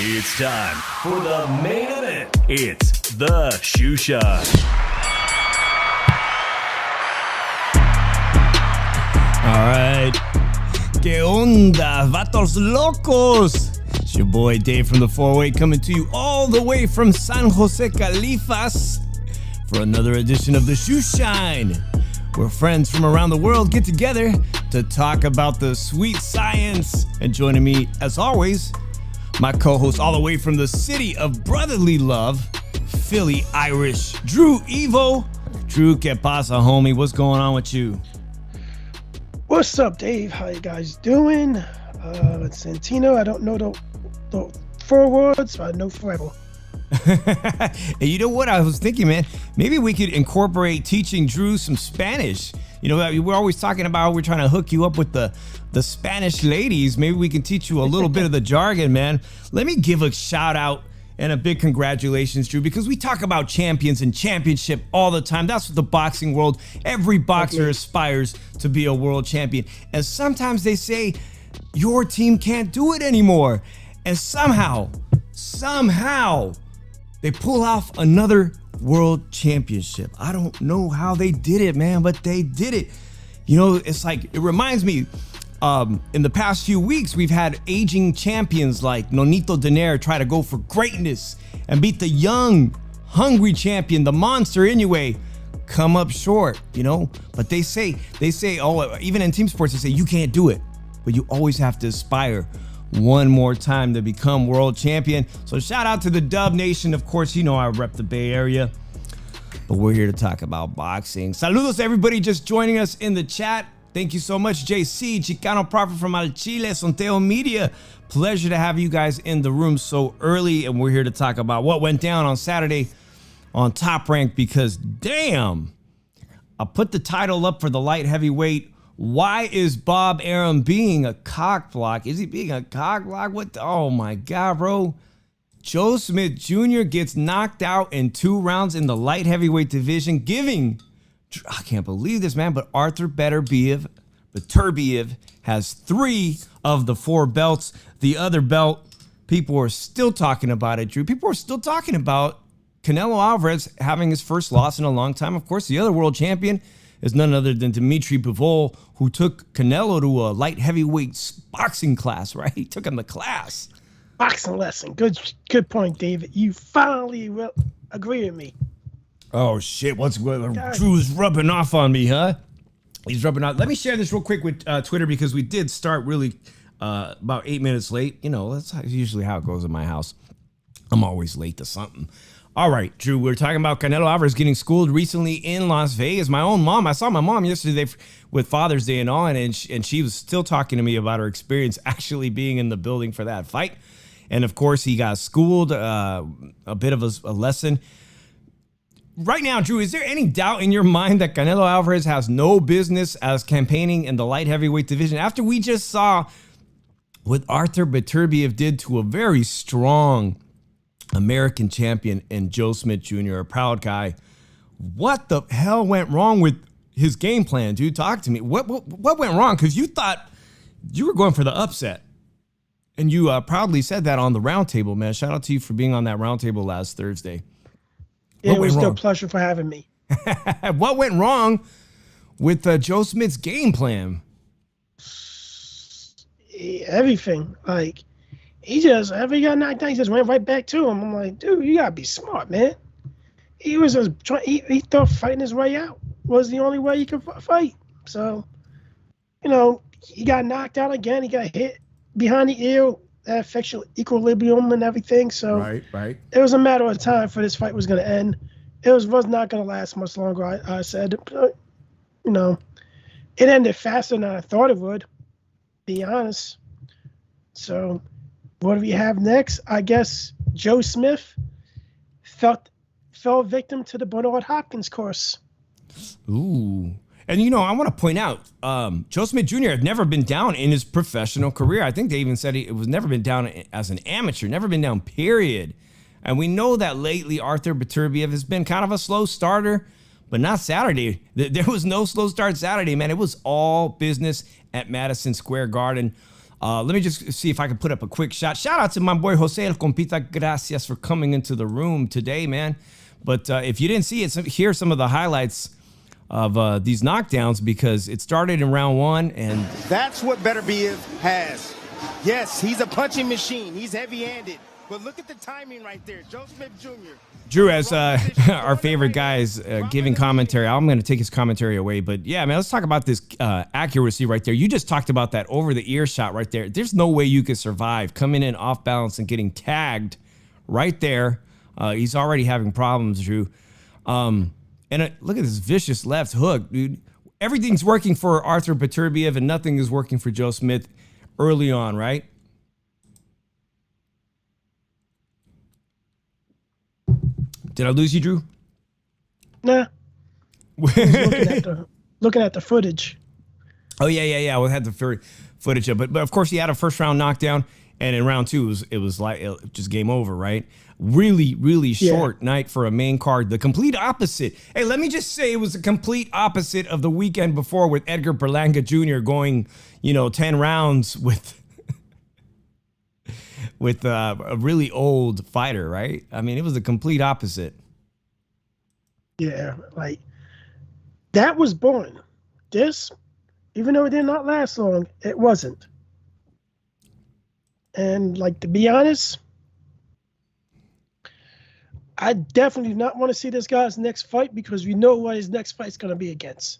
It's time for the main event. It's the Shoe Shine. All right. ¿Qué onda, vatos locos? It's your boy Dave from the 408 coming to you all the way from San Jose, Califas for another edition of the Shoe Shine, where friends from around the world get together to talk about the sweet science. And joining me, as always, my co-host all the way from the city of brotherly love, Philly Irish, Drew Evo. Drew, que pasa, homie? What's going on with you? What's up, Dave? How you guys doing? It's Santino. I don't know the 4 words, but I know forever. Hey, you know what I was thinking, man? Maybe we could incorporate teaching Drew some Spanish. You know, we're always talking about we're trying to hook you up with the Spanish ladies. Maybe we can teach you a little bit of the jargon, man. Let me give a shout out and a big congratulations, Drew, because we talk about champions and championship all the time. That's what the boxing world, every boxer aspires to be a world champion. And sometimes they say your team can't do it anymore. And somehow, they pull off another world championship. I don't know how they did it, man, but they did it. You know, it's like, it reminds me, in the past few weeks, we've had aging champions like Nonito Donaire try to go for greatness and beat the young, hungry champion, the monster Inoue, come up short, you know? But they say, oh, even in team sports, they say you can't do it, but you always have to aspire one more time to become world champion. So shout out to the Dub Nation. Of course, you know I rep the Bay Area, but we're here to talk about boxing. Saludos to everybody just joining us in the chat. Thank you so much, JC, Chicano Prophet from Al Chile, Sonteo Media. Pleasure to have you guys in the room so early, and we're here to talk about what went down on Saturday on Top Rank, because damn, I put the title up for the light heavyweight. Why is Bob Arum being a cock block? Is he being a cock block? Oh my God, bro. Joe Smith Jr. gets knocked out in 2 rounds in the light heavyweight division, giving, I can't believe this, man, but Artur Beterbeiv has 3 of the 4 belts. The other belt, people are still talking about it, Drew. People are still talking about Canelo Alvarez having his first loss in a long time. Of course, the other world champion is none other than Dimitry Bivol, who took Canelo to a light heavyweight boxing class, right? He took him the class. Boxing lesson. Good point, David. You finally will agree with me. Oh, shit. What's going on? Drew's rubbing off on me, huh? He's rubbing off. Let me share this real quick with Twitter, because we did start really about 8 minutes late. You know, that's usually how it goes in my house. I'm always late to something. All right, Drew, we're talking about Canelo Alvarez getting schooled recently in Las Vegas. My own mom, I saw my mom yesterday with Father's Day and all, and she was still talking to me about her experience actually being in the building for that fight. And of course, he got schooled, a bit of a lesson. Right now, Drew, is there any doubt in your mind that Canelo Alvarez has no business as campaigning in the light heavyweight division after we just saw what Artur Beterbeiv did to a very strong American champion and Joe Smith Jr., a proud guy? What the hell went wrong with his game plan, dude? Talk to me. What went wrong? Because you thought you were going for the upset, and you proudly said that on the roundtable, man. Shout out to you for being on that roundtable last Thursday. Yeah, it was still a pleasure for having me. What went wrong with Joe Smith's game plan? everything. Like, he just, after he got knocked out, he just went right back to him. I'm like, dude, you gotta be smart, man. He was just trying. He thought fighting his way out was the only way he could fight. So, he got knocked out again. He got hit behind the ear. That affects your equilibrium and everything. So, right. It was a matter of time for this fight was going to end. It was not going to last much longer. I said, it ended faster than I thought it would. Be honest. So, what do we have next? I guess Joe Smith fell victim to the Bernard Hopkins curse. Ooh. And, I want to point out, Joe Smith Jr. had never been down in his professional career. I think they even said it was never been down as an amateur, never been down, period. And we know that lately Artur Beterbeiv has been kind of a slow starter, but not Saturday. There was no slow start Saturday, man. It was all business at Madison Square Garden. Let me just see if I can put up a quick shot. Shout out to my boy Jose El Compita. Gracias for coming into the room today, man. But if you didn't see it, here's some of the highlights of these knockdowns, because it started in round one, and that's what Beterbeiv has. Yes, he's a punching machine. He's heavy-handed. But look at the timing right there. Joe Smith Jr. Drew, as our favorite guy, is giving commentary. I'm going to take his commentary away. But yeah, man, let's talk about this accuracy right there. You just talked about that over-the-ear shot right there. There's no way you could survive coming in off balance and getting tagged right there. He's already having problems, Drew. And look at this vicious left hook, dude. Everything's working for Artur Beterbeiv and nothing is working for Joe Smith early on, right? Did I lose you, Drew? Nah. looking at the footage. Oh, yeah. We had the footage of it. But of course, he had a first round knockdown. And in round two, it was like just game over, right? Really, really short night for a main card. The complete opposite. Hey, let me just say it was the complete opposite of the weekend before with Edgar Berlanga Jr. going, 10 rounds with a really old fighter, right? I mean, it was the complete opposite. Yeah, like that was boring. This, even though it did not last long, it wasn't. And like, to be honest, I definitely do not want to see this guy's next fight, because we know what his next fight's going to be against.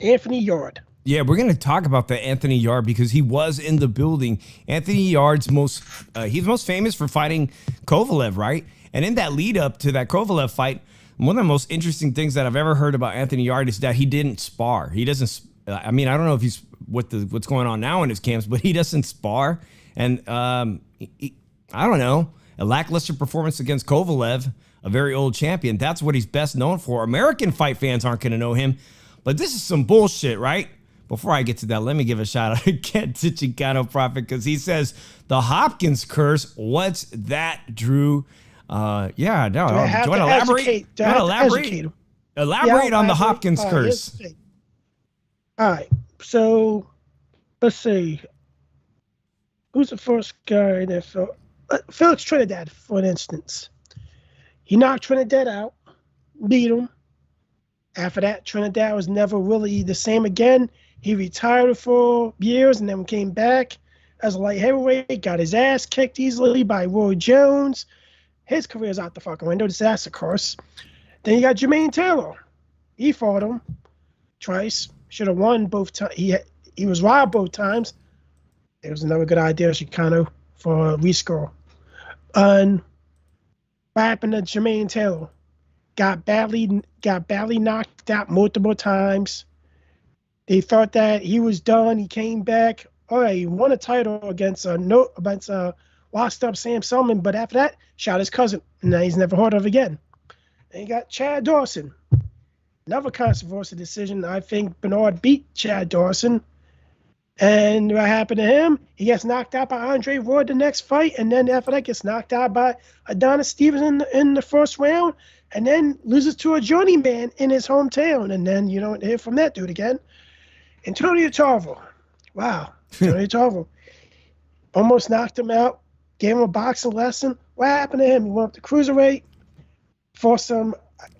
Anthony Yard. Yeah, we're going to talk about the Anthony Yard because he was in the building. Anthony Yard's he's most famous for fighting Kovalev, right? And in that lead up to that Kovalev fight, one of the most interesting things that I've ever heard about Anthony Yard is that he didn't spar. He doesn't, I mean, I don't know if he's what's going on now in his camps, but he doesn't spar. And I don't know, a lackluster performance against Kovalev, a very old champion. That's what he's best known for. American fight fans aren't going to know him, but this is some bullshit, right? Before I get to that, let me give a shout out again to Chicano Prophet, because he says the Hopkins curse. What's that, Drew? Do you want to elaborate? Elaborate on the Hopkins curse. All right, so let's see. Who's the first guy that fell? Felix Trinidad, for instance. He knocked Trinidad out, beat him. After that, Trinidad was never really the same again. He retired for years and then came back as a light heavyweight, got his ass kicked easily by Roy Jones. His career's out the fucking window. Disaster course. Then you got Jermaine Taylor. He fought him twice. Should have won both times. He was robbed both times. It was another good idea, Chicano, for a rescore. And what happened to Jermaine Taylor? Got badly knocked out multiple times. They thought that he was done. He came back. All right, he won a title against washed up Sam Sullivan, but after that, shot his cousin, and now he's never heard of again. And you got Chad Dawson. Another controversial decision. I think Bernard beat Chad Dawson. And what happened to him? He gets knocked out by Andre Ward the next fight, and then after that gets knocked out by Adonis Stevens in the first round, and then loses to a journeyman in his hometown, and then you don't hear from that dude again. Antonio Tarver. Wow. Antonio Tarver. Almost knocked him out, gave him a boxing lesson. What happened to him? He went up to cruiserweight for some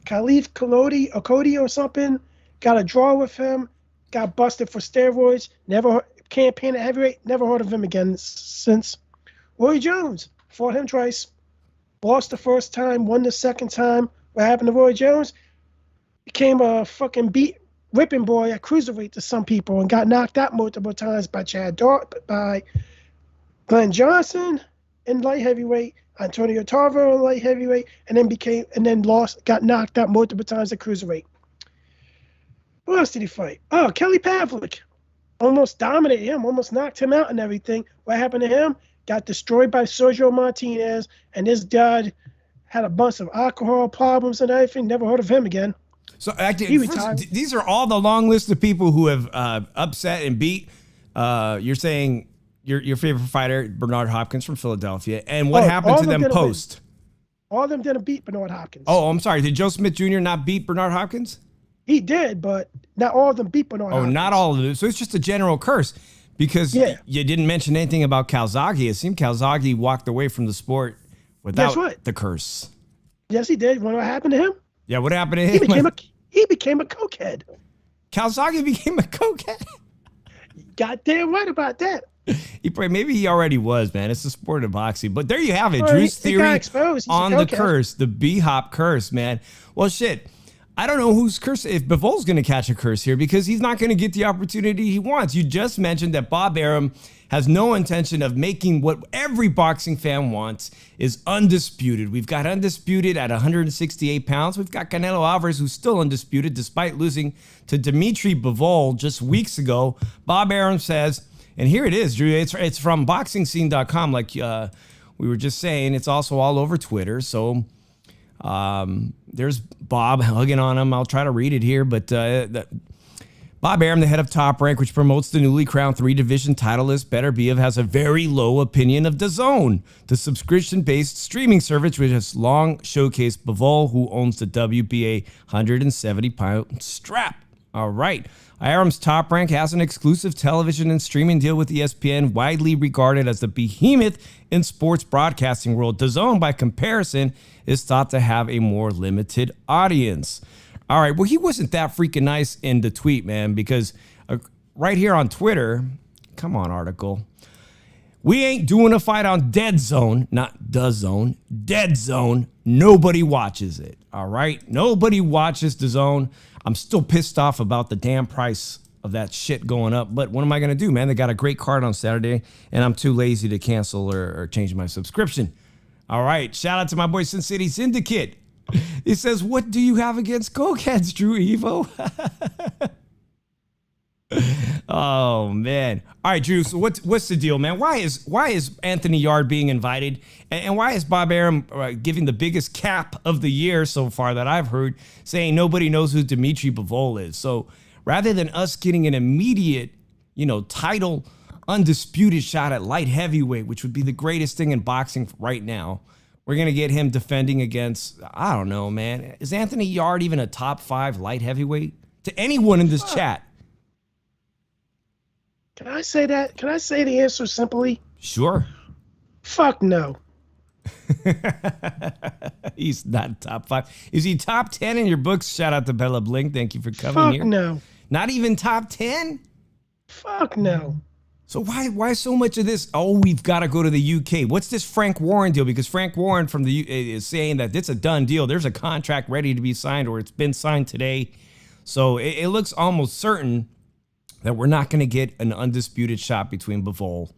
Khalif Cody or something, got a draw with him, got busted for steroids, never campaign at heavyweight. Never heard of him again since. Roy Jones fought him twice. Lost the first time, won the second time. What happened to Roy Jones? Became a fucking whipping boy at cruiserweight to some people and got knocked out multiple times by by Glenn Johnson in light heavyweight, Antonio Tarver in light heavyweight, and then got knocked out multiple times at cruiserweight. Who else did he fight? Oh, Kelly Pavlik. Almost dominated him, almost knocked him out and everything. What happened to him? Got destroyed by Sergio Martinez, and his dad had a bunch of alcohol problems and everything. Never heard of him again. So actually, these are all the long list of people who have upset and beat. You're saying your favorite fighter, Bernard Hopkins from Philadelphia, and what happened to them post? All of them didn't beat Bernard Hopkins. Oh, I'm sorry. Did Joe Smith Jr. not beat Bernard Hopkins? He did, but not all of them beat Bernard Hopkins. Oh, not all of them. So it's just a general curse because you didn't mention anything about Calzaghe. It seemed Calzaghe walked away from the sport without the curse. Yes, he did. You know what happened to him? Yeah, what happened to him? He became a cokehead. Calzaghe became a cokehead? Goddamn right about that. Maybe he already was, man. It's the sport of boxing. But there you have it. Drew's theory on the curse, the B-Hop curse, man. Well, shit. I don't know whose curse, if Bivol's going to catch a curse here, because he's not going to get the opportunity he wants. You just mentioned that Bob Arum has no intention of making what every boxing fan wants is Undisputed. We've got Undisputed at 168 pounds. We've got Canelo Alvarez, who's still undisputed despite losing to Dimitry Bivol just weeks ago. Bob Arum says, and here it is, Drew, it's from BoxingScene.com, like we were just saying. It's also all over Twitter, so... there's Bob hugging on him. I'll try to read it here, but Bob Arum, the head of Top Rank, which promotes the newly crowned 3-division titleist Beterbeiv, has a very low opinion of DAZN, the subscription-based streaming service which has long showcased Bivol, who owns the WBA 170-pound strap. All right. Arum's Top Rank has an exclusive television and streaming deal with ESPN, widely regarded as the behemoth in sports broadcasting world. DAZN, by comparison, is thought to have a more limited audience. All right, well, he wasn't that freaking nice in the tweet, man, because right here on Twitter, come on, article, we ain't doing a fight on Dead Zone, not DAZN, Dead Zone. Nobody watches it, all right? Nobody watches DAZN. I'm still pissed off about the damn price of that shit going up, but what am I going to do, man? They got a great card on Saturday, and I'm too lazy to cancel or change my subscription. All right, shout out to my boy Sin City Syndicate. He says, what do you have against cokeheads, Drew Evo? Oh, man. All right, Drew, so what's the deal, man? Why is Anthony Yarde being invited? And why is Bob Arum giving the biggest cap of the year so far that I've heard, saying nobody knows who Dimitry Bivol is? So rather than us getting an immediate, title undisputed shot at light heavyweight, which would be the greatest thing in boxing right now, we're going to get him defending against, I don't know, man. Is Anthony Yarde even a top 5 light heavyweight? To anyone in this chat. Can I say that? Can I say the answer simply? Sure. Fuck no. He's not top 5. Is he top 10 in your books? Shout out to Bella Bling. Thank you for coming here. Fuck no. Not even top 10? Fuck no. So why so much of this? Oh, we've got to go to the UK. What's this Frank Warren deal? Because Frank Warren from the is saying that it's a done deal. There's a contract ready to be signed, or it's been signed today. So it looks almost certain that we're not going to get an undisputed shot between Bivol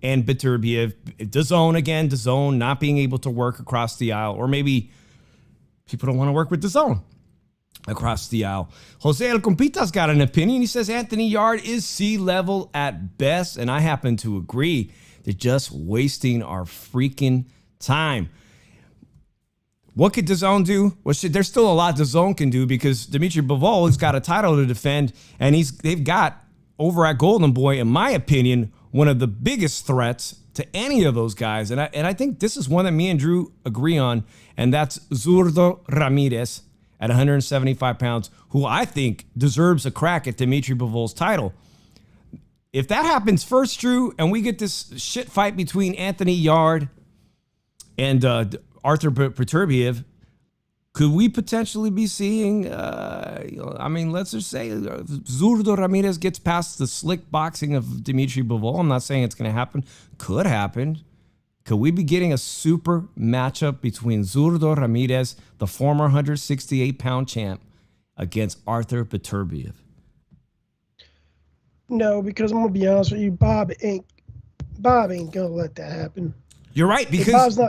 and Beterbiev. DAZN not being able to work across the aisle, or maybe people don't want to work with DAZN across the aisle. Jose El Compita's got an opinion. He says Anthony Yarde is C-level at best, and I happen to agree. They're just wasting our freaking time. What could DAZN do? Well, shit, there's still a lot DAZN can do, because Dimitry Bivol has got a title to defend, and they've got, over at Golden Boy, in my opinion, one of the biggest threats to any of those guys. And I think this is one that me and Drew agree on, and that's Zurdo Ramirez at 175 pounds, who I think deserves a crack at Dimitry Bivol's title. If that happens first, Drew, and we get this shit fight between Anthony Yarde and Artur Beterbiev, Could we potentially be seeing, let's just say Zurdo Ramirez gets past the slick boxing of Dimitry Bivol. I'm not saying it's going to happen. Could happen. Could we be getting a super matchup between Zurdo Ramirez, the former 168-pound champ, against Artur Beterbeiv? No, because I'm going to be honest with you, Bob ain't going to let that happen. You're right, because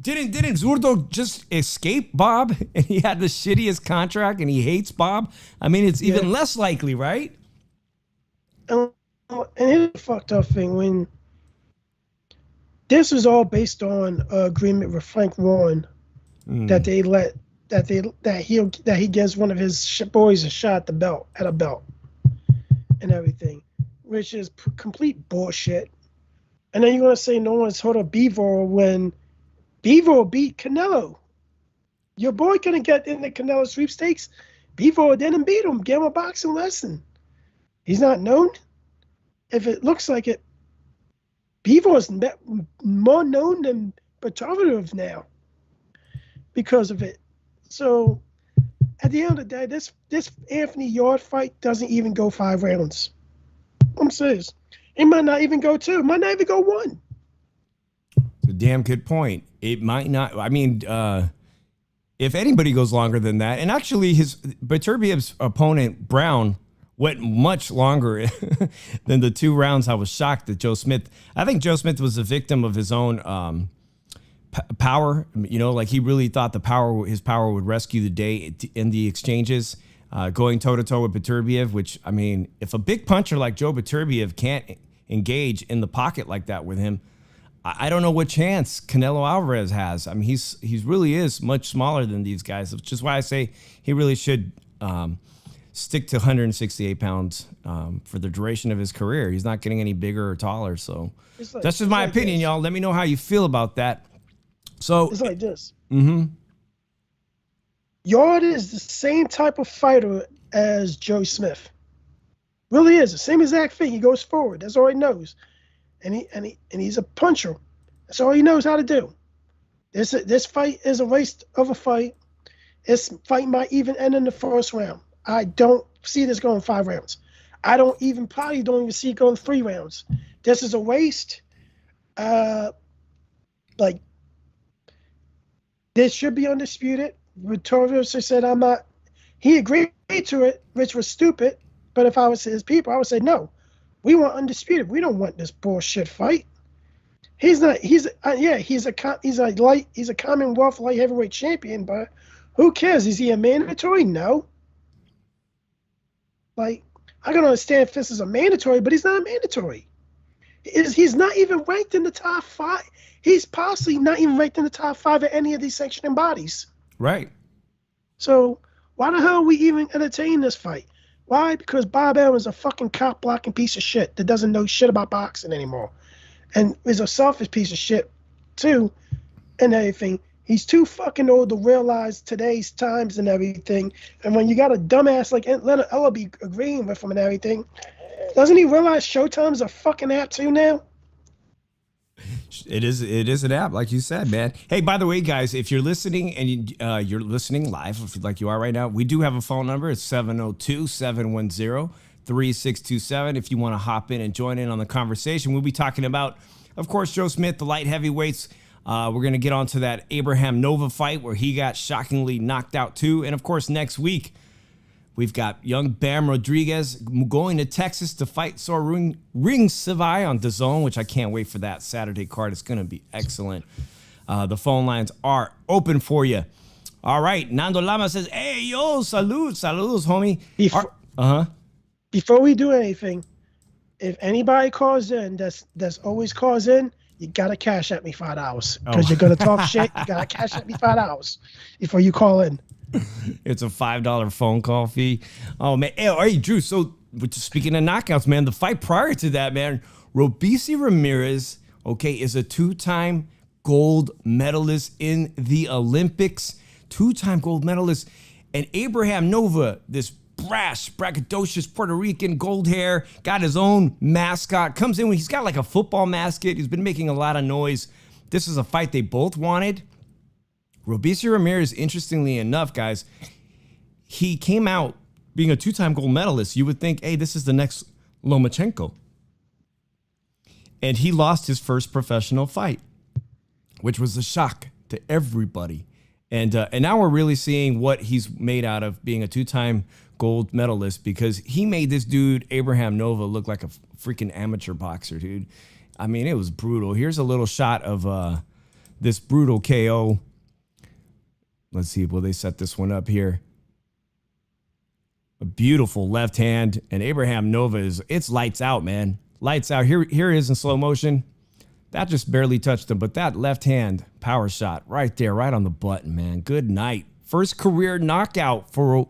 didn't Zurdo just escape Bob and he had the shittiest contract and he hates Bob? I mean, it's even less likely, right? And here's the fucked up thing. When this was all based on agreement with Frank Warren that he gives one of his boys a shot at a belt and everything, which is complete bullshit. And then you're going to say no one's heard of Bivol when Bivol beat Canelo. Your boy couldn't get in the Canelo sweepstakes. Bivol didn't beat him. Gave him a boxing lesson. He's not known. If it looks like it, Bivol is more known than Beterbeiv now because of it. So at the end of the day, this Anthony Yard fight doesn't even go 5 rounds. I'm serious. It might not even go 2. It might not even go 1. It's a damn good point. It might not. I mean, if anybody goes longer than that, and actually Beterbeiv's opponent, Brown, went much longer than the 2 rounds. I was shocked that Joe Smith. I think Joe Smith was a victim of his own power. You know, like he really thought his power would rescue the day in the exchanges. Going toe-to-toe with Beterbeiv, which, I mean, if a big puncher like Joe Beterbeiv can't engage in the pocket like that with him, I don't know what chance Canelo Alvarez has. I mean, he's really is much smaller than these guys, which is why I say he really should stick to 168 pounds for the duration of his career. He's not getting any bigger or taller, so that's just my opinion, y'all. Let me know how you feel about that. So it's like this. Mm-hmm. Yard is the same type of fighter as Joe Smith. Really is the same exact thing. He goes forward. That's all he knows, and he's a puncher. That's all he knows how to do. This fight is a waste of a fight. This fight might even end in the first round. I don't see this going 5 rounds. I don't even see it going 3 rounds. This is a waste. This should be undisputed. Beterbeiv said I'm not. He agreed to it, which was stupid. But if I was his people, I would say no. We want undisputed. We don't want this bullshit fight. He's not. He's a Commonwealth light heavyweight champion, but who cares? Is he a mandatory? No. Like, I can understand if this is a mandatory, but he's not a mandatory. He's not even ranked in the top 5. He's possibly not even ranked in the top 5 of any of these sanctioning bodies. Right. So why the hell are we even entertaining this fight? Why? Because Bob Arum is a fucking cop-blocking piece of shit that doesn't know shit about boxing anymore. And is a selfish piece of shit, too, and everything. He's too fucking old to realize today's times and everything. And when you got a dumbass like Leonard Ellaby agreeing with him and everything, doesn't he realize Showtime's a fucking app too now? It is an app, like you said, man. Hey, by the way, guys, if you're listening and you're listening live, like you are right now, we do have a phone number. It's 702-710-3627. If you want to hop in and join in on the conversation, we'll be talking about, of course, Joe Smith, the light heavyweights. We're going to get onto that Abraham Nova fight where he got shockingly knocked out too. And, of course, next week, we've got young Bam Rodriguez going to Texas to fight Ring Savai on DAZN, which I can't wait for that Saturday card. It's going to be excellent. The phone lines are open for you. All right. Nando Lama says, hey, yo, saludos, homie. Before we do anything, if anybody calls in, that's always calls in, you got to cash at me $5 because you're going to talk shit. You got to cash at me $5 before you call in. It's a $5 phone call fee. Oh, man. Hey, Drew, so speaking of knockouts, man, the fight prior to that, man, Robeisy Ramirez, okay, is a 2-time gold medalist in the Olympics. 2-time gold medalist. And Abraham Nova, this brash, braggadocious Puerto Rican, gold hair, got his own mascot, comes in when he's got like a football mascot. He's been making a lot of noise. This is a fight they both wanted. Robeisy Ramirez, interestingly enough, guys, he came out being a 2-time gold medalist. You would think, hey, this is the next Lomachenko. And he lost his first professional fight, which was a shock to everybody. And now we're really seeing what he's made out of being a 2-time gold medalist, because he made this dude, Abraham Nova, look like a freaking amateur boxer, dude. I mean, it was brutal. Here's a little shot of this brutal KO. Let's see, will they set this one up here? A beautiful left hand, and Abraham Nova it's lights out, man. Lights out. Here it is in slow motion. That just barely touched him, but that left hand power shot right there, right on the button, man. Good night. First career knockout for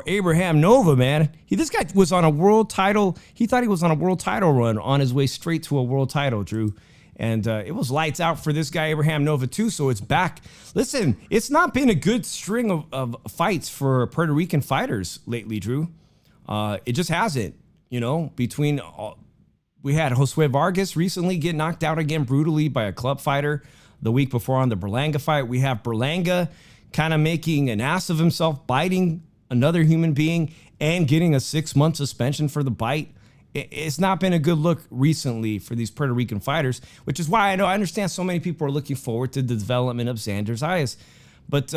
Abraham Nova, man. This guy was on a world title. He thought he was on a world title run on his way straight to a world title, Drew. And it was lights out for this guy, Abraham Nova, too, so it's back. Listen, it's not been a good string of fights for Puerto Rican fighters lately, Drew. It just hasn't, between... We had Josue Vargas recently get knocked out again brutally by a club fighter the week before on the Berlanga fight. We have Berlanga kind of making an ass of himself, biting another human being and getting a 6-month suspension for the bite. It's not been a good look recently for these Puerto Rican fighters, which is why I understand so many people are looking forward to the development of Xander Zayas. But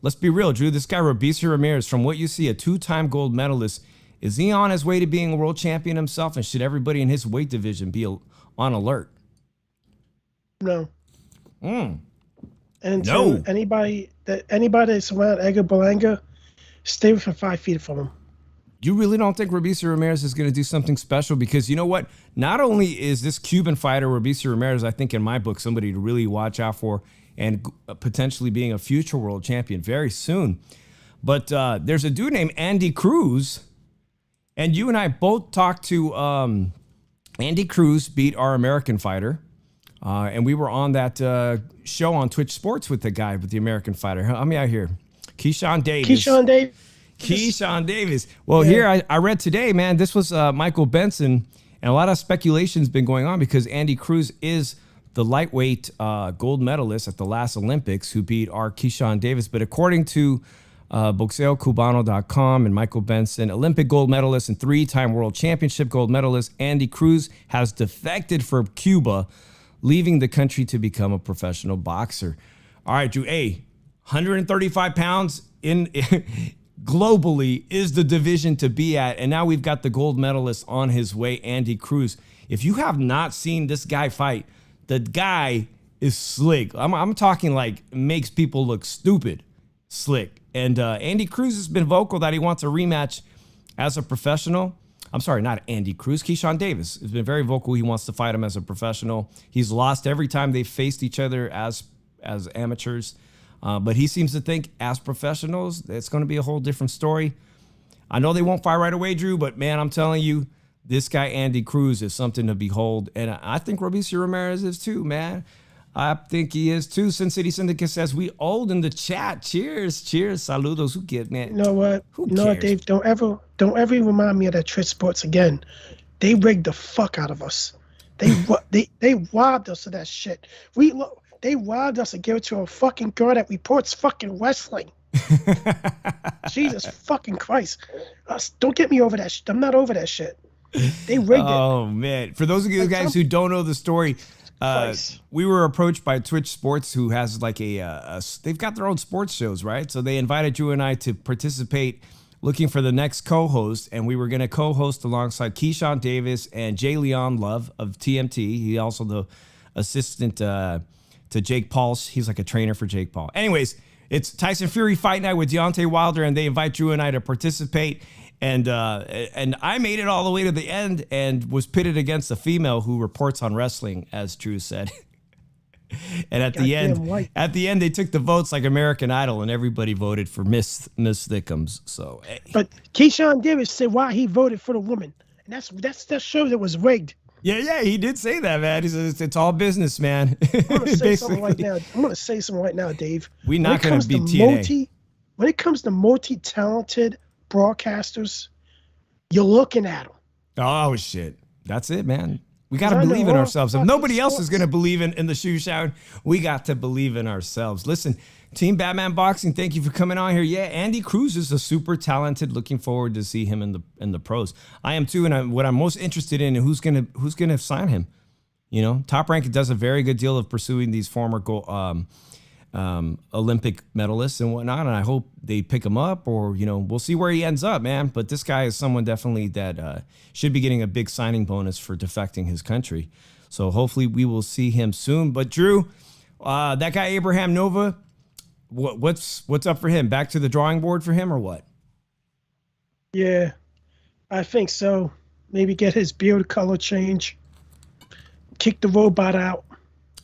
let's be real, Drew. This guy, Robeisy Ramirez, from what you see, a 2-time gold medalist, is he on his way to being a world champion himself? And should everybody in his weight division be on alert? No. And no. Anybody that's around Edgar Berlanga, stay within 5 feet from him. You really don't think Robeisy Ramirez is going to do something special? Because you know what? Not only is this Cuban fighter, Robeisy Ramirez, I think in my book, somebody to really watch out for and potentially being a future world champion very soon. But there's a dude named Andy Cruz. And you and I both talked to Andy Cruz, beat our American fighter. And we were on that show on Twitch Sports with the American fighter. Help me out here. Keyshawn Davis. Well, yeah. Here I read today, man, this was Michael Benson. And a lot of speculation's been going on because Andy Cruz is the lightweight gold medalist at the last Olympics who beat our Keyshawn Davis. But according to BoxeoCubano.com and Michael Benson, Olympic gold medalist and 3-time world championship gold medalist Andy Cruz has defected from Cuba, leaving the country to become a professional boxer. All right, Drew, 135 pounds in globally is the division to be at. And now we've got the gold medalist on his way, Andy Cruz. If you have not seen this guy fight, the guy is slick. I'm talking like makes people look stupid slick. And Andy Cruz has been vocal that he wants a rematch as a professional. I'm sorry, not Andy Cruz. Keyshawn Davis has been very vocal. He wants to fight him as a professional. He's lost every time they've faced each other as amateurs. But he seems to think as professionals, it's going to be a whole different story. I know they won't fight right away, Drew, but man, I'm telling you, this guy, Andy Cruz, is something to behold. And I think Robeisy Ramirez is too, man. I think he is too. Sin City Syndicate says we old in the chat. Cheers, saludos. Who get, man? You know what? Who cares? No, Dave, don't ever remind me of that Twitch Sports again. They rigged the fuck out of us. They robbed us of that shit. They robbed us and gave it to a fucking girl that reports fucking wrestling. Jesus fucking Christ. Don't get me over that shit. I'm not over that shit. They rigged it. Oh, man. For those of you guys who don't know the story, we were approached by Twitch Sports, who has like they've got their own sports shows, right? So they invited Drew and I to participate, looking for the next co-host, and we were going to co-host alongside Keyshawn Davis and Jay Leon Love of TMT. He also the assistant to Jake Paul. He's like a trainer for Jake Paul. Anyways, it's Tyson Fury Fight Night with Deontay Wilder, and they invite Drew and I to participate. And I made it all the way to the end and was pitted against a female who reports on wrestling, as Drew said. And at the end, they took the votes like American Idol, and everybody voted for Miss Thickums. So, but Keyshawn Davis said why he voted for the woman, and that shows it was rigged. Yeah, he did say that, man. He said it's all business, man. I'm gonna say something right now. I'm gonna say something right now, Dave. We're not gonna beat TNA. When it comes to multi-talented broadcasters, you're looking at them. Oh shit, that's it, man. We got to I know believe in all ourselves. If fucking nobody else is sports. going to believe in the shoe shout, we got to believe in ourselves. Listen, Team Batman Boxing, thank you for coming on here. Yeah, Andy Cruz is a super talented. Looking forward to see him in the pros. I am too, and what I'm most interested in who's gonna sign him. You know, Top Rank does a very good deal of pursuing these former Olympic medalists and whatnot, and I hope they pick him up, or we'll see where he ends up, man. But this guy is someone definitely that should be getting a big signing bonus for defecting his country. So hopefully we will see him soon. But Drew, that guy Abraham Nova, what's up for him? Back to the drawing board for him, or what? Yeah, I think so. Maybe get his beard color change. Kick the robot out.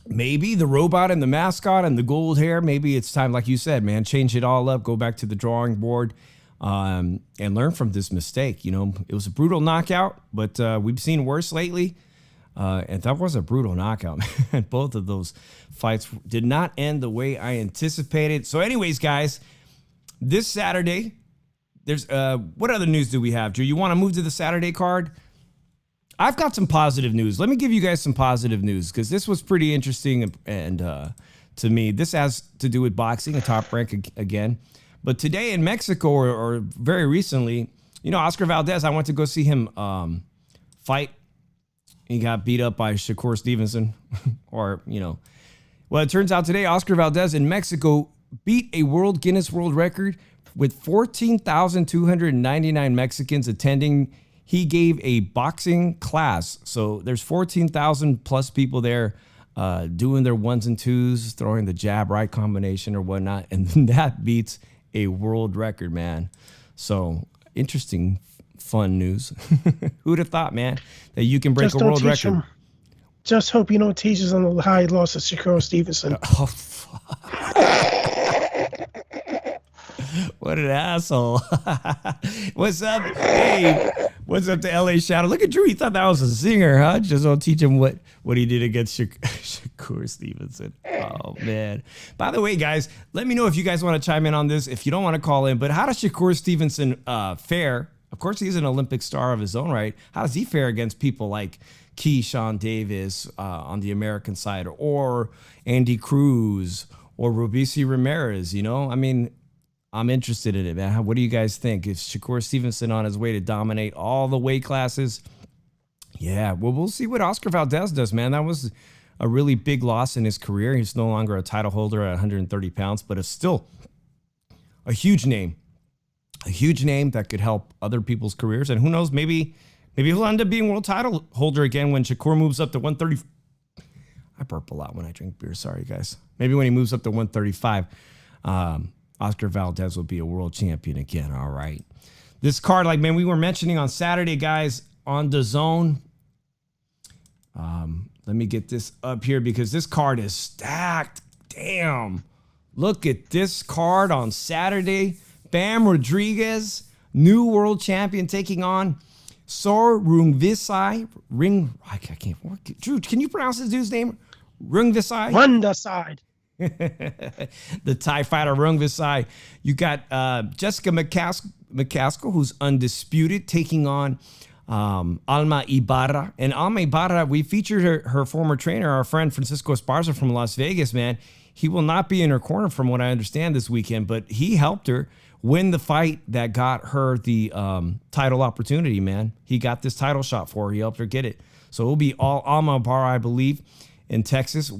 Maybe the robot and the mascot and the gold hair. Maybe it's time, like you said, man, change it all up, go back to the drawing board, and learn from this mistake. It was a brutal knockout, but we've seen worse lately. And that was a brutal knockout, man. Both of those fights did not end the way I anticipated. So anyways, guys, this Saturday, there's what other news do we have, Drew? You want to move to the Saturday card? I've got some positive news. Let me give you guys some positive news, because this was pretty interesting, and to me, this has to do with boxing, a Top Rank again. But today in Mexico, or very recently, Oscar Valdez, I went to go see him fight. He got beat up by Shakur Stevenson, well, it turns out today Oscar Valdez in Mexico beat a Guinness World Record with 14,299 Mexicans attending. He gave a boxing class. So there's 14,000 plus people there doing their ones and twos, throwing the jab right combination or whatnot. And that beats a world record, man. So interesting, fun news. Who'd have thought, man, that you can break a world record? Him. Just hope you don't teach us on how he lost to Shakur Stevenson. Oh, fuck. What an asshole. What's up? Hey, what's up to LA Shadow? Look at Drew. He thought that was a singer, huh? Just don't teach him what he did against Shakur Stevenson. Oh, man. By the way, guys, let me know if you guys want to chime in on this. If you don't want to call in, but how does Shakur Stevenson fare? Of course, he's an Olympic star of his own right. How does he fare against people like Keyshawn Davis on the American side, or Andy Cruz, or Robeisy Ramirez? I mean, I'm interested in it, man. What do you guys think? Is Shakur Stevenson on his way to dominate all the weight classes? Yeah, well, we'll see what Oscar Valdez does, man. That was a really big loss in his career. He's no longer a title holder at 130 pounds, but it's still a huge name. A huge name that could help other people's careers. And who knows, maybe he'll end up being world title holder again when Shakur moves up to 130. I burp a lot when I drink beer. Sorry, guys. Maybe when he moves up to 135, Oscar Valdez will be a world champion again. All right. This card, like, man, we were mentioning on Saturday, guys, on the zone. Let me get this up here because this card is stacked. Damn. Look at this card on Saturday. Bam Rodriguez, new world champion, taking on Sor Rungvisai. I can't. Drew, can you pronounce this dude's name? Rungvisai? Rungvisai. The Thai fighter Rungvisai. You got Jessica McCaskill, who's undisputed, taking on Alma Ibarra. And Alma Ibarra, we featured her former trainer, our friend Francisco Esparza from Las Vegas, man. He will not be in her corner from what I understand this weekend, but he helped her win the fight that got her the title opportunity, man. He got this title shot for her. He helped her get it. So it'll be all Alma Ibarra, I believe, in Texas.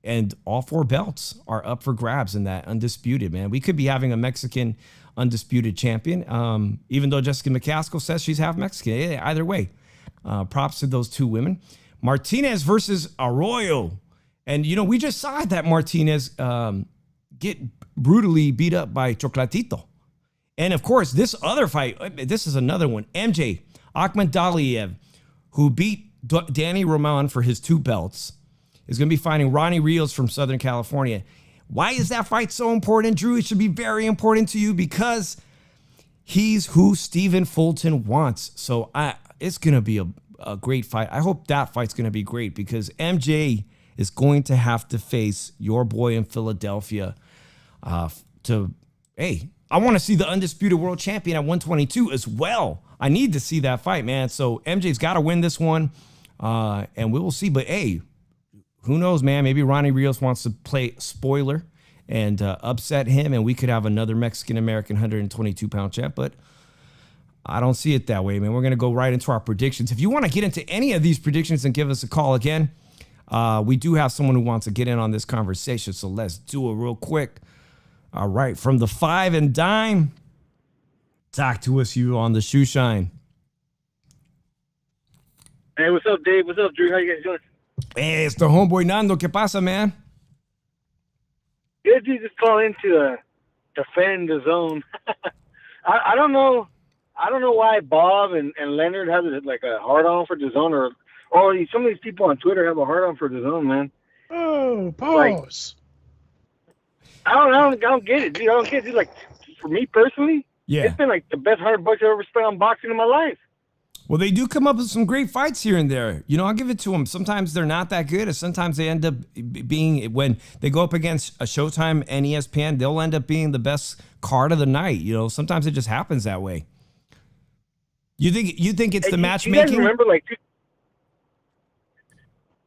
And all four belts are up for grabs in that undisputed, man. We could be having a Mexican undisputed champion, even though Jessica McCaskill says she's half Mexican. Yeah, either way, props to those two women. Martinez versus Arroyo. And, we just saw that Martinez get brutally beat up by Chocolatito. And, of course, this other fight, this is another one. MJ Akhmadaliev, who beat Danny Roman for his two belts, is going to be fighting Ronnie Rios from Southern California. Why is that fight so important, Drew? It should be very important to you because he's who Stephen Fulton wants. So it's going to be a great fight. I hope that fight's going to be great because MJ is going to have to face your boy in Philadelphia I want to see the undisputed world champion at 122 as well. I need to see that fight, man. So MJ's got to win this one. And we will see. But hey, who knows, man? Maybe Ronnie Rios wants to play spoiler and upset him, and we could have another Mexican-American 122-pound champ. But I don't see it that way, man. We're going to go right into our predictions. If you want to get into any of these predictions and give us a call again, we do have someone who wants to get in on this conversation, so let's do it real quick. All right, from the 5 and Dime, talk to us, you on the Shoe Shine. Hey, what's up, Dave? What's up, Drew? How you guys doing? Hey, it's the homeboy Nando. ¿Qué pasa, man? Good, dude. Just call in to defend the zone. I don't know. I don't know why Bob and Leonard have like a hard on for the zone, or some of these people on Twitter have a hard on for the zone, man. Oh, pause. I don't get it, dude. I don't get it. Dude. Like, for me personally, it's been like the best $100 I've ever spent on boxing in my life. Well, they do come up with some great fights here and there. You know, I'll give it to them. Sometimes they're not that good, and sometimes they end up being, when they go up against a Showtime and ESPN, they'll end up being the best card of the night. You know, sometimes it just happens that way. You think it's the matchmaking? You guys remember, like,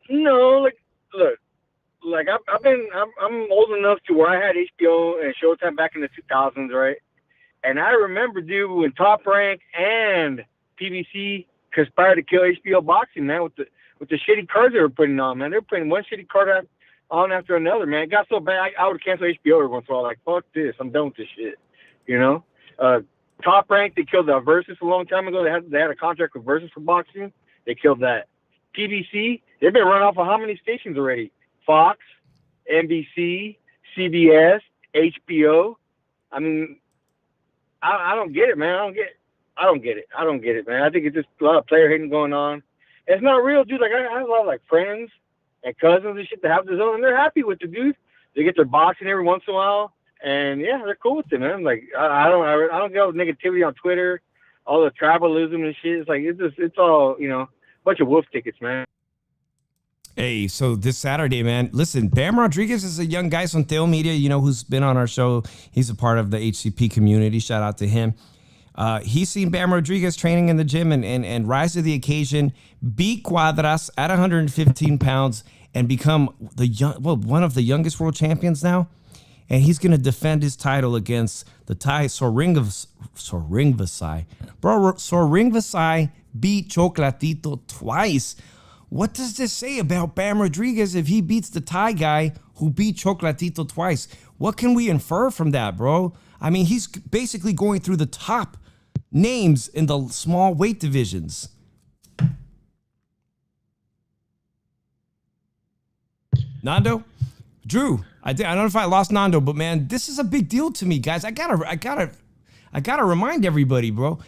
no, like, look, like I'm old enough to where I had HBO and Showtime back in the 2000s, right? And I remember, dude, when Top Rank and PBC conspired to kill HBO boxing, man, with the shitty cards they were putting on, man. They were putting one shitty card on after another, man. It got so bad, I would cancel HBO every once in a while. Like, fuck this, I'm done with this shit, you know? Top Rank, they killed Versus a long time ago. They had a contract with Versus for boxing. They killed that. PBC, they've been run off of how many stations already? Fox, NBC, CBS, HBO. I mean, I don't get it, man. I don't get it, man. I think it's just a lot of player hating going on. It's not real, dude. Like, I have a lot of, like, friends and cousins and shit that have the zone, and they're happy with the dude. They get their boxing every once in a while, and yeah, they're cool with it, man. Like, I don't get all the negativity on Twitter, all the tribalism and shit. It's like, it's all, you know, a bunch of wolf tickets, man. Hey, so this Saturday, man, listen, Bam Rodriguez is a young guy from Theo Media, you know, who's been on our show. He's a part of the HCP community. Shout out to him. He's seen Bam Rodriguez training in the gym and rise to the occasion, beat Cuadras at 115 pounds and become one of the youngest world champions now. And he's going to defend his title against the Thai Soringvasai. Bro, Soringvasai beat Chocolatito twice. What does this say about Bam Rodriguez if he beats the Thai guy who beat Chocolatito twice? What can we infer from that, bro? I mean, he's basically going through the top names in the small weight divisions. Nando? Drew, I don't know if I lost Nando, but man, this is a big deal to me, guys. I gotta remind everybody, bro.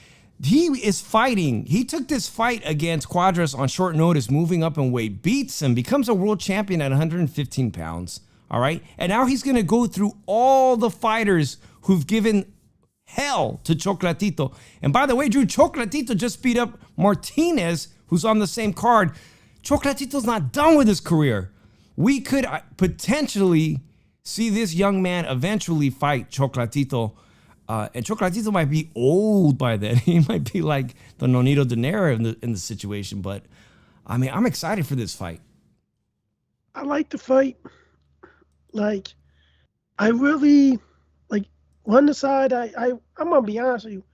He is fighting. He took this fight against Cuadras on short notice, moving up in weight, beats him, becomes a world champion at 115 pounds. All right. And now he's going to go through all the fighters who've given hell to Chocolatito. And by the way, Drew, Chocolatito just beat up Martinez, who's on the same card. Chocolatito's not done with his career. We could potentially see this young man eventually fight Chocolatito. And Chocolatito might be old by then. He might be like the Nonito Dinero in the situation. But, I mean, I'm excited for this fight. I like the fight. Like, I really, like, on the side, I'm going to be honest with you.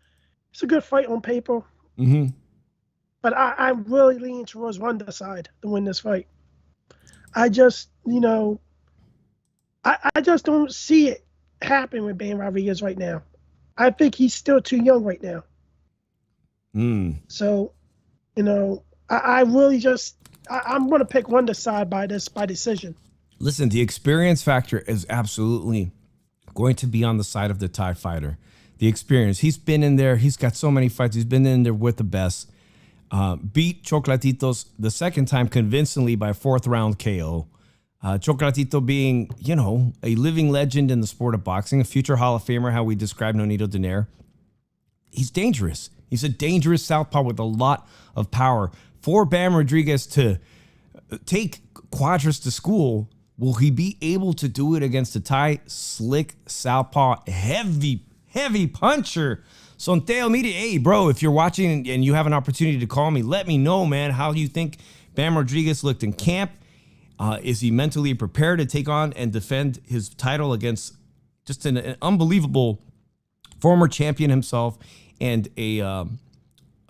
It's a good fight on paper. Mm-hmm. But I'm really leaning towards one side to win this fight. I just, you know, I just don't see it happen with Bam Rodriguez right now. I think he's still too young right now. So, you know, I really just, I'm going to pick one side by decision. Listen, the experience factor is absolutely going to be on the side of the Thai fighter. The experience. He's been in there. He's got so many fights. He's been in there with the best. Beat Chocolatitos the second time convincingly by 4th round KO. Chocolatito being, you know, a living legend in the sport of boxing, a future Hall of Famer, how we describe Nonito Dinero. He's dangerous. He's a dangerous southpaw with a lot of power. For Bam Rodriguez to take Cuadras to school, will he be able to do it against a Thai slick southpaw heavy puncher? So Theo Media, hey, bro, if you're watching and you have an opportunity to call me, let me know, man, how you think Bam Rodriguez looked in camp. Is he mentally prepared to take on and defend his title against just an unbelievable former champion himself and a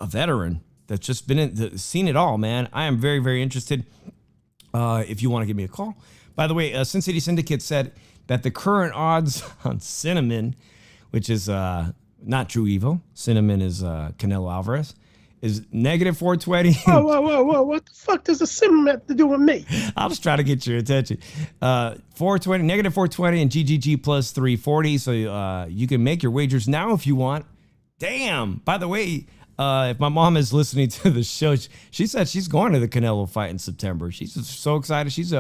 veteran that's just seen it all, man? I am very, very interested. If you want to give me a call. By the way, Sin City Syndicate said that the current odds on Cinnamon, which is not Drew Evo, Cinnamon is Canelo Alvarez, is negative 420. Whoa. What the fuck does the Cinnamon have to do with me? I was trying to get your attention. 420, negative 420 and GGG plus 340. So you can make your wagers now if you want. Damn. By the way, if my mom is listening to the show, she said she's going to the Canelo fight in September. She's so excited. She's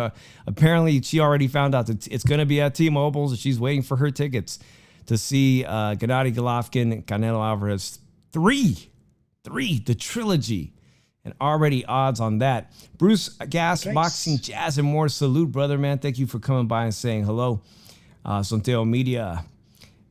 apparently she already found out that it's going to be at T-Mobile, so she's waiting for her tickets to see Gennady Golovkin and Canelo Alvarez 3, the trilogy, and already odds on that. Bruce Gas, Thanks. Boxing, Jazz, and more. Salute, brother, man. Thank you for coming by and saying hello. Sonteo Media.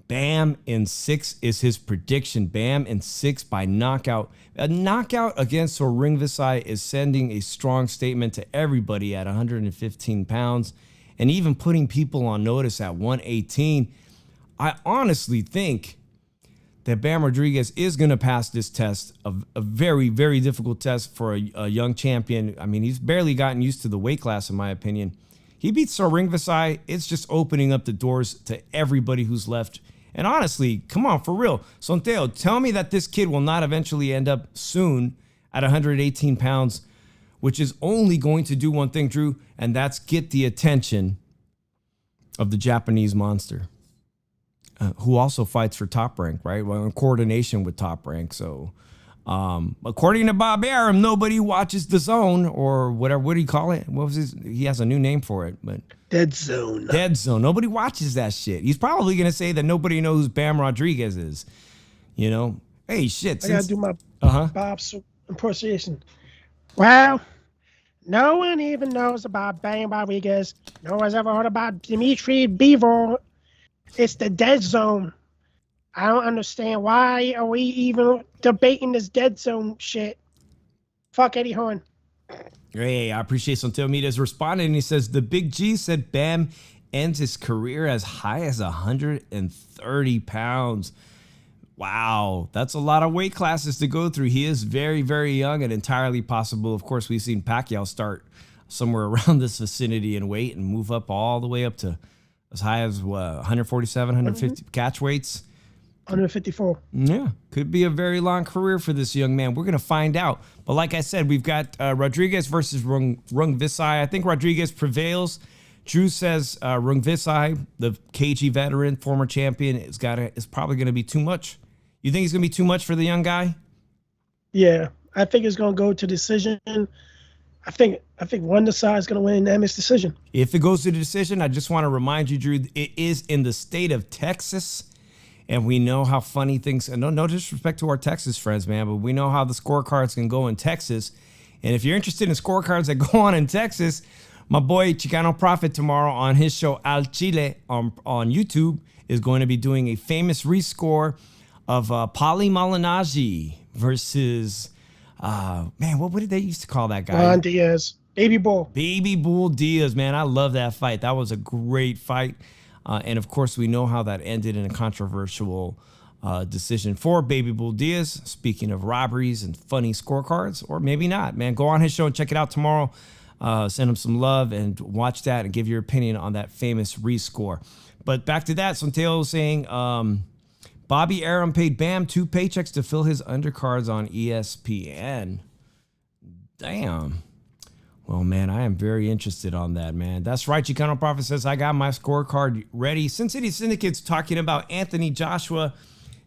Bam in 6 is his prediction. Bam in 6 by knockout. A knockout against Ring Visai is sending a strong statement to everybody at 115 pounds and even putting people on notice at 118. I honestly think that Bam Rodriguez is going to pass this test, a very, very difficult test for a young champion. I mean, he's barely gotten used to the weight class, in my opinion. He beats Ring Visai. It's just opening up the doors to everybody who's left. And honestly, come on, for real. Sonteo, tell me that this kid will not eventually end up soon at 118 pounds, which is only going to do one thing, Drew, and that's get the attention of the Japanese monster, who also fights for Top Rank, right? Well, in coordination with Top Rank. So according to Bob Arum, nobody watches The Zone or whatever. What do you call it? What was his? He has a new name for it, but Dead Zone. Dead Zone. Nobody watches that shit. He's probably gonna say that nobody knows who Bam Rodriguez is. You know? Hey, shit. I gotta do my Bob's impersonation. Well, no one even knows about Bam Rodriguez. No one's ever heard about Dimitry Bivol. It's the Dead Zone. I don't understand. Why are we even debating this Dead Zone shit? Fuck Eddie Hearn. Hey, I appreciate Sonteo Media's responding. And he says, the Big G said Bam ends his career as high as 130 pounds. Wow, that's a lot of weight classes to go through. He is very, very young and entirely possible. Of course, we've seen Pacquiao start somewhere around this vicinity in weight and move up all the way up to as high as 147, 150 catch weights. 154. Yeah, could be a very long career for this young man. We're going to find out. But like I said, we've got Rodriguez versus Rung Visai. I think Rodriguez prevails. Drew says Rung Visai, the KG veteran, former champion, is probably going to be too much. You think it's going to be too much for the young guy? Yeah, I think it's going to go to decision. I think one side is going to win an unanimous decision. If it goes to the decision, I just want to remind you, Drew, it is in the state of Texas. And we know how funny things, and no disrespect to our Texas friends, man, but we know how the scorecards can go in Texas. And if you're interested in scorecards that go on in Texas, my boy Chicano Prophet tomorrow on his show Al Chile on YouTube is going to be doing a famous rescore of Paulie Malignaggi versus, what did they used to call that guy? Juan Diaz. Baby Bull Diaz, man. I love that fight. That was a great fight. And of course, we know how that ended in a controversial decision for Baby Bull Diaz. Speaking of robberies and funny scorecards, or maybe not, man. Go on his show and check it out tomorrow. Send him some love and watch that and give your opinion on that famous rescore. But back to that, Sonteo saying Bobby Arum paid Bam 2 paychecks to fill his undercards on ESPN. Damn. Well, man, I am very interested on that, man. That's right. Chicano Prophet says, I got my scorecard ready. Sin City Syndicate's talking about Anthony Joshua.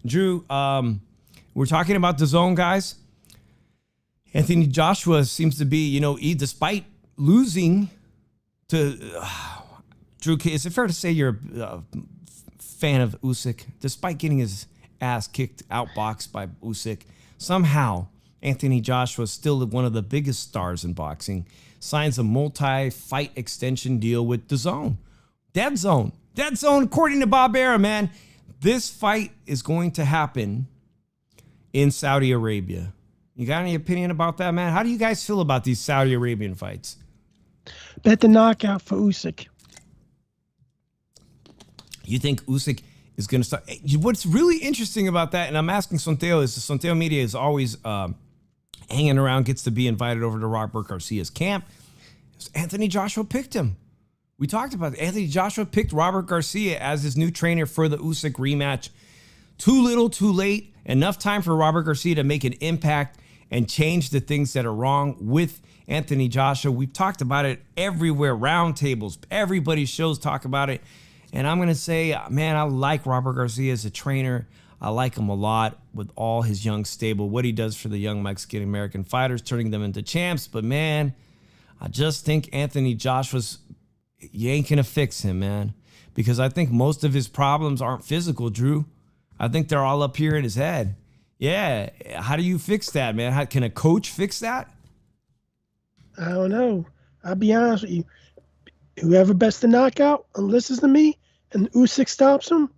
Drew, we're talking about the zone, guys. Anthony Joshua seems to be, despite losing to... Drew, is it fair to say you're a fan of Usyk? Despite getting his ass kicked, outboxed by Usyk, somehow Anthony Joshua is still one of the biggest stars in boxing. Signs a multi-fight extension deal with DAZN. Dead Zone. Dead Zone, according to Bob Arum, man. This fight is going to happen in Saudi Arabia. You got any opinion about that, man? How do you guys feel about these Saudi Arabian fights? Bet the knockout for Usyk. You think Usyk is going to start? What's really interesting about that, and I'm asking Sonteo, is the Sonteo media is always hanging around, gets to be invited over to Robert Garcia's camp. Anthony Joshua picked him. We talked about it. Anthony Joshua picked Robert Garcia as his new trainer for the Usyk rematch. Too little, too late. Enough time for Robert Garcia to make an impact and change the things that are wrong with Anthony Joshua. We've talked about it everywhere, roundtables, everybody's shows talk about it. And I'm going to say, man, I like Robert Garcia as a trainer. I like him a lot with all his young stable, what he does for the young Mexican-American fighters, turning them into champs. But, man, I just think Anthony Joshua's, you ain't going to fix him, man. Because I think most of his problems aren't physical, Drew. I think they're all up here in his head. Yeah. How do you fix that, man? How, can a coach fix that? I don't know. I'll be honest with you. Whoever bets the knockout and listens to me and Usyk stops him,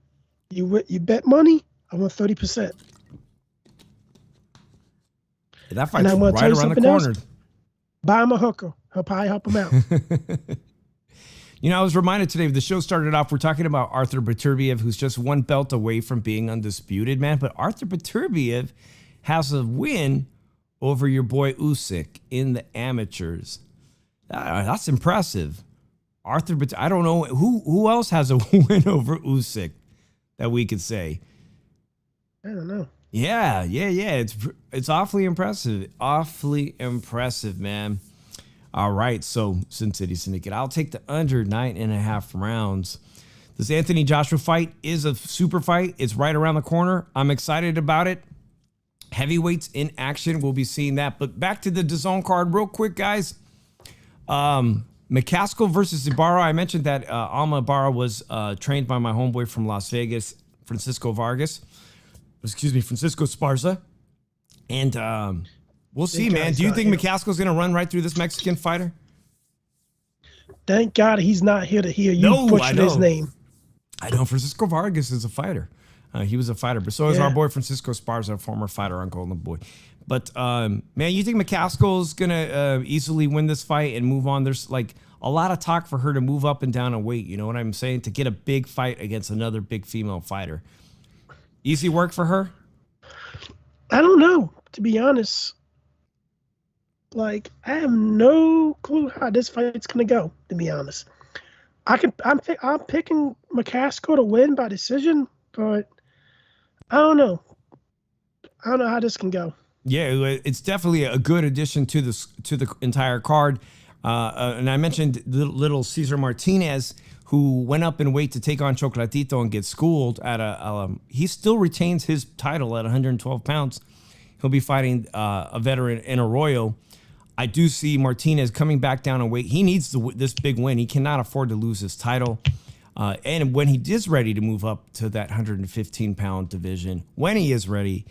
you bet money, I want 30%. That fight's right around the corner. Else, buy him a hooker. He'll probably help him out. You know, I was reminded today, the show started off, we're talking about Artur Beterbeiv, who's just one belt away from being undisputed, man. But Artur Beterbeiv has a win over your boy Usyk in the amateurs. That's impressive. Artur Beterbeiv, I don't know, who else has a win over Usyk that we could say? I don't know. Yeah. It's awfully impressive. Awfully impressive, man. All right, so Sin City Syndicate, I'll take the under 9.5 rounds. This Anthony Joshua fight is a super fight. It's right around the corner. I'm excited about it. Heavyweights in action. We'll be seeing that. But back to the DAZN card real quick, guys. McCaskill versus Ibarra. I mentioned that Alma Ibarra was trained by my homeboy from Las Vegas, Francisco Esparza. And we'll see, man. Do you think McCaskill's going to run right through this Mexican fighter? Thank God he's not here to hear you butcher his name. I know. Francisco Vargas is a fighter. He was a fighter, but so is our boy Francisco Esparza, a former fighter on Golden Boy. But, man, you think McCaskill's going to easily win this fight and move on? There's, like, a lot of talk for her to move up and down in weight. You know what I'm saying? To get a big fight against another big female fighter. Easy work for her? I don't know, to be honest. Like, I have no clue how this fight's gonna go, to be honest. I'm picking McCaskill to win by decision, but I don't know. I don't know how this can go. Yeah, it's definitely a good addition to the entire card. And I mentioned little Cesar Martinez, who went up in weight to take on Chocolatito and get schooled at he still retains his title at 112 pounds. He'll be fighting a veteran in Arroyo. I do see Martinez coming back down in weight. He needs this big win. He cannot afford to lose his title. And when he is ready to move up to that 115-pound division, when he is ready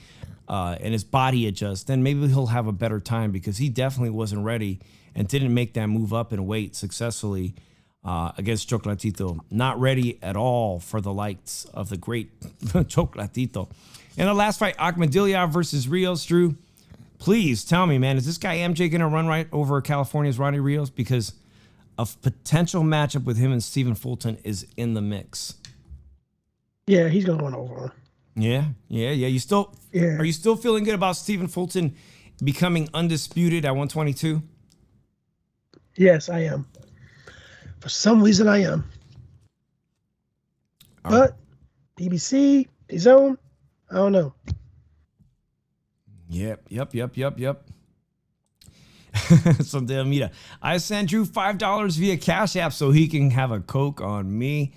and his body adjusts, then maybe he'll have a better time, because he definitely wasn't ready and didn't make that move up in weight successfully against Chocolatito. Not ready at all for the likes of the great Chocolatito. And the last fight, Akhmadiliev versus Rios. Drew, please tell me, man, is this guy MJ going to run right over California's Ronnie Rios? Because a potential matchup with him and Stephen Fulton is in the mix. Yeah, he's going to run over him. Yeah. Are you still feeling good about Stephen Fulton becoming undisputed at 122? Yes, I am. For some reason, I am. But BBC, DAZN, I don't know. Yep. So, Mira, I sent Drew $5 via Cash App so he can have a Coke on me.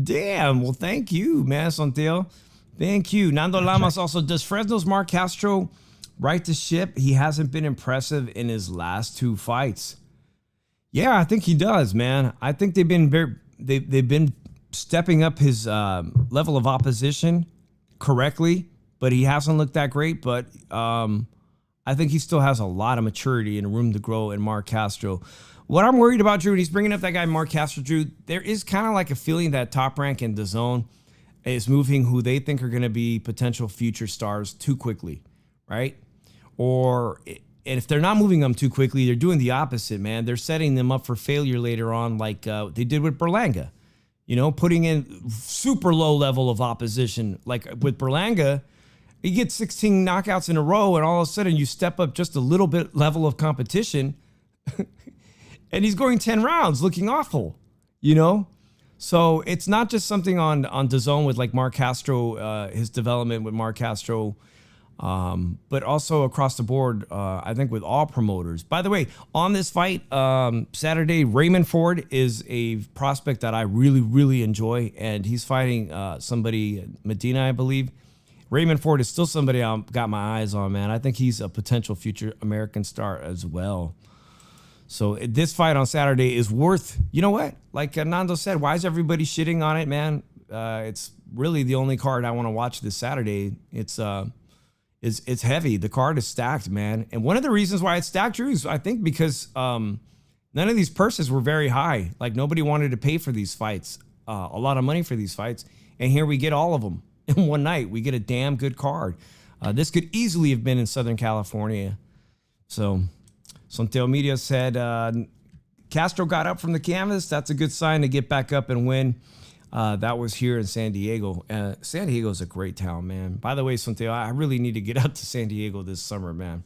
Damn. Well, thank you, man, Santel. Thank you. Nando Lamas also, does Fresno's Mark Castro right to ship? He hasn't been impressive in his last two fights. Yeah, I think he does, man. I think they've been stepping up his level of opposition correctly, but he hasn't looked that great. But I think he still has a lot of maturity and room to grow in Mark Castro. What I'm worried about, Drew, and he's bringing up that guy Mark Castro, Drew, there is kind of like a feeling that Top Rank and DAZN is moving who they think are going to be potential future stars too quickly, right? And if they're not moving them too quickly, they're doing the opposite, man. They're setting them up for failure later on, like they did with Berlanga. Putting in super low level of opposition. Like with Berlanga, you get 16 knockouts in a row, and all of a sudden you step up just a little bit level of competition, and he's going 10 rounds looking awful, So it's not just something on DAZN with like Mark Castro, his development with Mark Castro, but also across the board, I think with all promoters. By the way, on this fight, Saturday, Raymond Ford is a prospect that I really, really enjoy, and he's fighting somebody, Medina, I believe. Raymond Ford is still somebody I've got my eyes on, man. I think he's a potential future American star as well. So this fight on Saturday is worth, you know what? Like Nando said, why is everybody shitting on it, man? It's really the only card I want to watch this Saturday. It's heavy. The card is stacked, man. And one of the reasons why it's stacked, Drew, is I think because none of these purses were very high. Like nobody wanted to pay for these fights, a lot of money for these fights. And here we get all of them in one night. We get a damn good card. This could easily have been in Southern California. So Sonteo Media said, Castro got up from the canvas. That's a good sign to get back up and win. That was here in San Diego. San Diego is a great town, man. By the way, Sonteo, I really need to get out to San Diego this summer, man.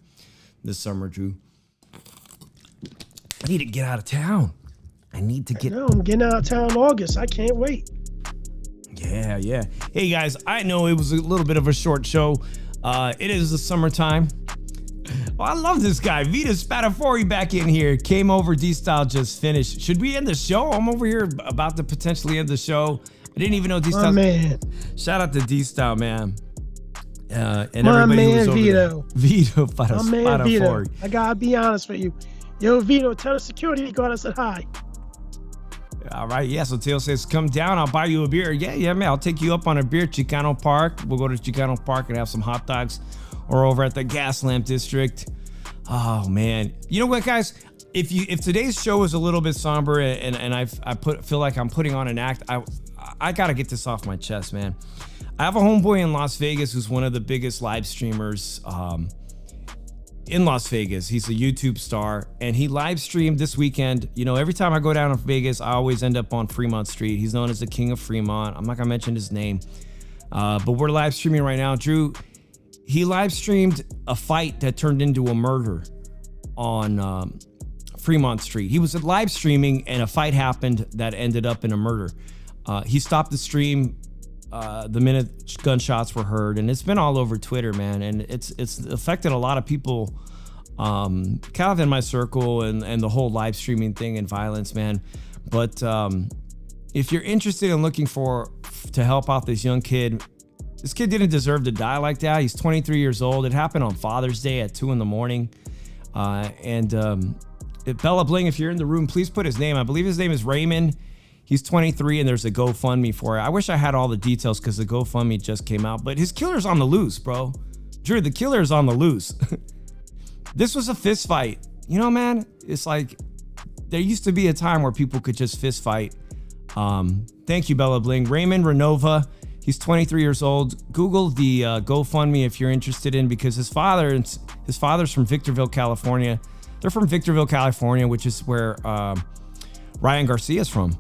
This summer, Drew. I need to get out of town. I'm getting out of town in August. I can't wait. Yeah. Hey, guys, I know it was a little bit of a short show. It is the summertime. Oh, I love this guy. Vita Spatafori back in here. Came over. D-Style just finished. Should we end the show? I'm over here about to potentially end the show. I didn't even know D-Style. Man. Shout out to D-Style, man. And my everybody man who was over Vito. There. Vito Man, Vito. Spatafori. I gotta be honest with you. Yo, Vito, tell the security guard I said hi. All right, yeah, so Tail says, come down, I'll buy you a beer. Yeah, man, I'll take you up on a beer, Chicano Park. We'll go to Chicano Park and have some hot dogs, or over at the Gaslamp District. Oh, man. You know what, guys? If today's show is a little bit somber and I feel like I'm putting on an act, I got to get this off my chest, man. I have a homeboy in Las Vegas who's one of the biggest live streamers in Las Vegas. He's a YouTube star, and he live streamed this weekend. Every time I go down to Vegas, I always end up on Fremont Street. He's known as the King of Fremont. I'm not gonna mention his name, but we're live streaming right now. Drew, he live streamed a fight that turned into a murder on Fremont Street. He was live streaming, and a fight happened that ended up in a murder. He stopped the stream the minute gunshots were heard, and it's been all over Twitter, man, and it's affected a lot of people kind of in my circle and the whole live streaming thing and violence, man. But if you're interested in looking to help out this young kid, this kid didn't deserve to die like that. He's 23 years old. It happened on Father's Day at 2 a.m. Bella Bling, if you're in the room, please put his name. I believe his name is Raymond. He's 23, and there's a GoFundMe for it. I wish I had all the details because the GoFundMe just came out. But his killer's on the loose, bro. Drew, the killer's on the loose. This was a fist fight. Man, it's like there used to be a time where people could just fist fight. Thank you, Bella Bling. Raymond Renova, he's 23 years old. Google the GoFundMe if you're interested in, because his father's from Victorville, California. They're from Victorville, California, which is where Ryan Garcia's from.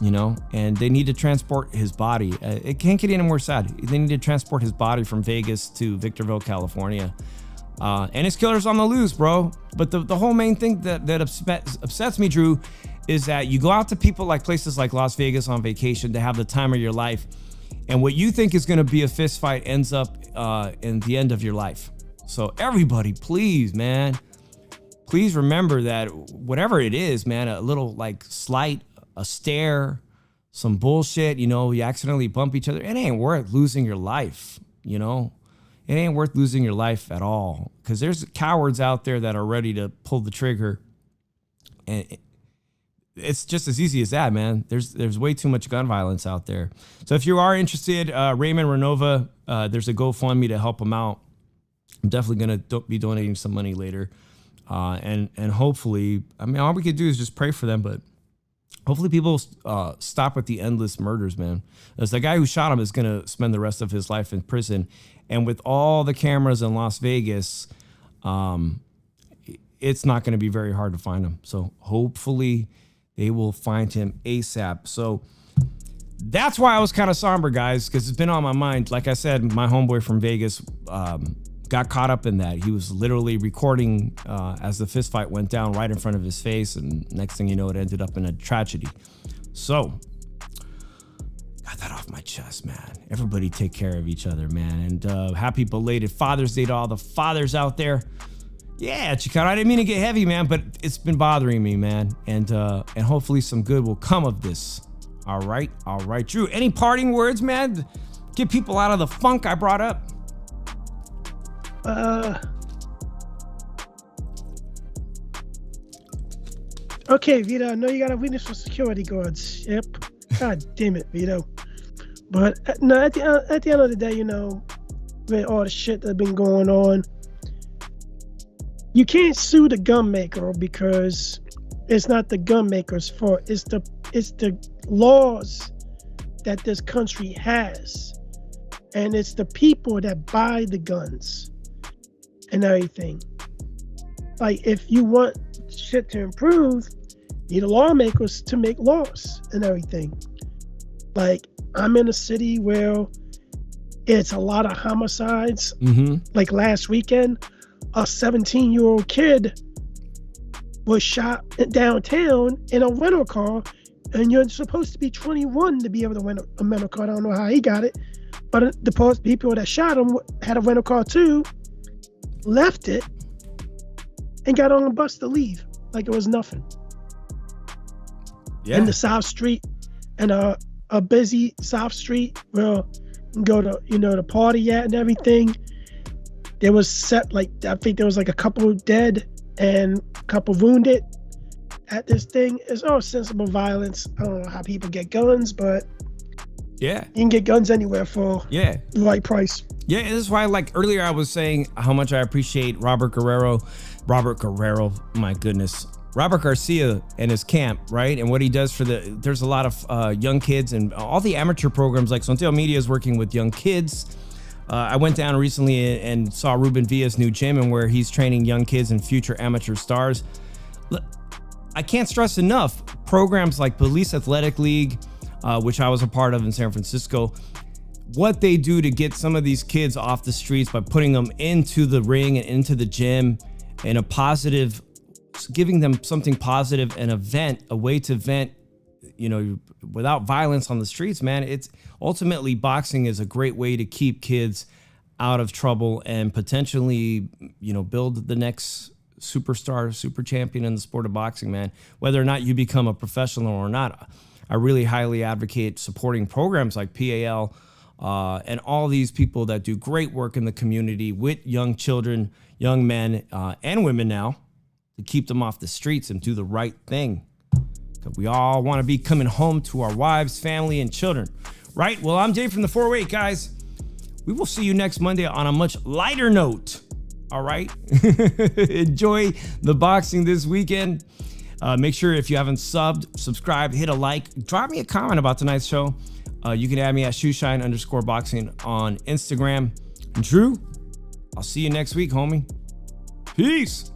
And they need to transport his body. It can't get any more sad. They need to transport his body from Vegas to Victorville, California. And his killer's on the loose, bro. But the whole main thing that upsets me, Drew, is that you go out to places like Las Vegas on vacation to have the time of your life. And what you think is going to be a fist fight ends up in the end of your life. So everybody, please, man. Please remember that whatever it is, man, a little slight, a stare, some bullshit, you accidentally bump each other. It ain't worth losing your life, It ain't worth losing your life at all. Because there's cowards out there that are ready to pull the trigger. And it's just as easy as that, man. There's way too much gun violence out there. So if you are interested, Raymond Renova, there's a GoFundMe to help him out. I'm definitely going to be donating some money later. And hopefully, all we could do is just pray for them, but hopefully people stop with the endless murders, man. As the guy who shot him is going to spend the rest of his life in prison. And with all the cameras in Las Vegas, it's not going to be very hard to find him. So hopefully they will find him ASAP. So that's why I was kind of somber, guys, because it's been on my mind. Like I said, my homeboy from Vegas got caught up in that. He was literally recording as the fist fight went down right in front of his face. And next thing you know, it ended up in a tragedy. So got that off my chest, man. Everybody take care of each other, man. And happy belated Father's Day to all the fathers out there. Yeah, Chicano, I didn't mean to get heavy, man, but it's been bothering me, man. And hopefully some good will come of this. All right. Drew, any parting words, man? Get people out of the funk I brought up. Okay, Vito, I know you got a weakness for security guards. Yep. God damn it, Vito. But no, at the end of the day, you know, with all the shit that's been going on, you can't sue the gun maker because it's not the gun maker's fault. It's the laws that this country has, and it's the people that buy the guns and everything. Like, if you want shit to improve, you need the lawmakers to make laws and everything. Like, I'm in a city where it's a lot of homicides. Like last weekend, a 17-year-old kid was shot downtown in a rental car, and you're supposed to be 21 to be able to rent a rental car. I don't know how he got it, but the people that shot him had a rental car too, left it, and got on a bus to leave like it was nothing. Yeah. In the South Street, and a busy South Street where you go to, you know, the party at and everything. There was I think there was like a couple dead and a couple wounded at this thing. It's all sensible violence. I don't know how people get guns, but yeah, you can get guns anywhere for the right price. Yeah, this is why, like earlier, I was saying how much I appreciate Robert Guerrero, my goodness, Robert Garcia and his camp, right? And what he does for there's a lot of young kids and all the amateur programs, like Sonteo Media is working with young kids. I went down recently and saw Ruben Villa's new gym, and where he's training young kids and future amateur stars. I can't stress enough, programs like Police Athletic League, which I was a part of in San Francisco, what they do to get some of these kids off the streets by putting them into the ring and into the gym in a positive, giving them something positive, an event, a way to vent, you know, without violence on the streets, man. It's ultimately, boxing is a great way to keep kids out of trouble and potentially, you know, build the next superstar, super champion in the sport of boxing, man. Whether or not you become a professional or not, I really highly advocate supporting programs like PAL and all these people that do great work in the community with young children, young men, and women now, to keep them off the streets and do the right thing. We all want to be coming home to our wives, family, and children, right? Well, I'm Jay from the 408, guys. We will see you next Monday on a much lighter note. All right. Enjoy the boxing this weekend. Make sure, if you haven't subbed, subscribed, hit a like, drop me a comment about tonight's show. You can add me at shoeshine_boxing on Instagram. And Drew, I'll see you next week, homie. Peace.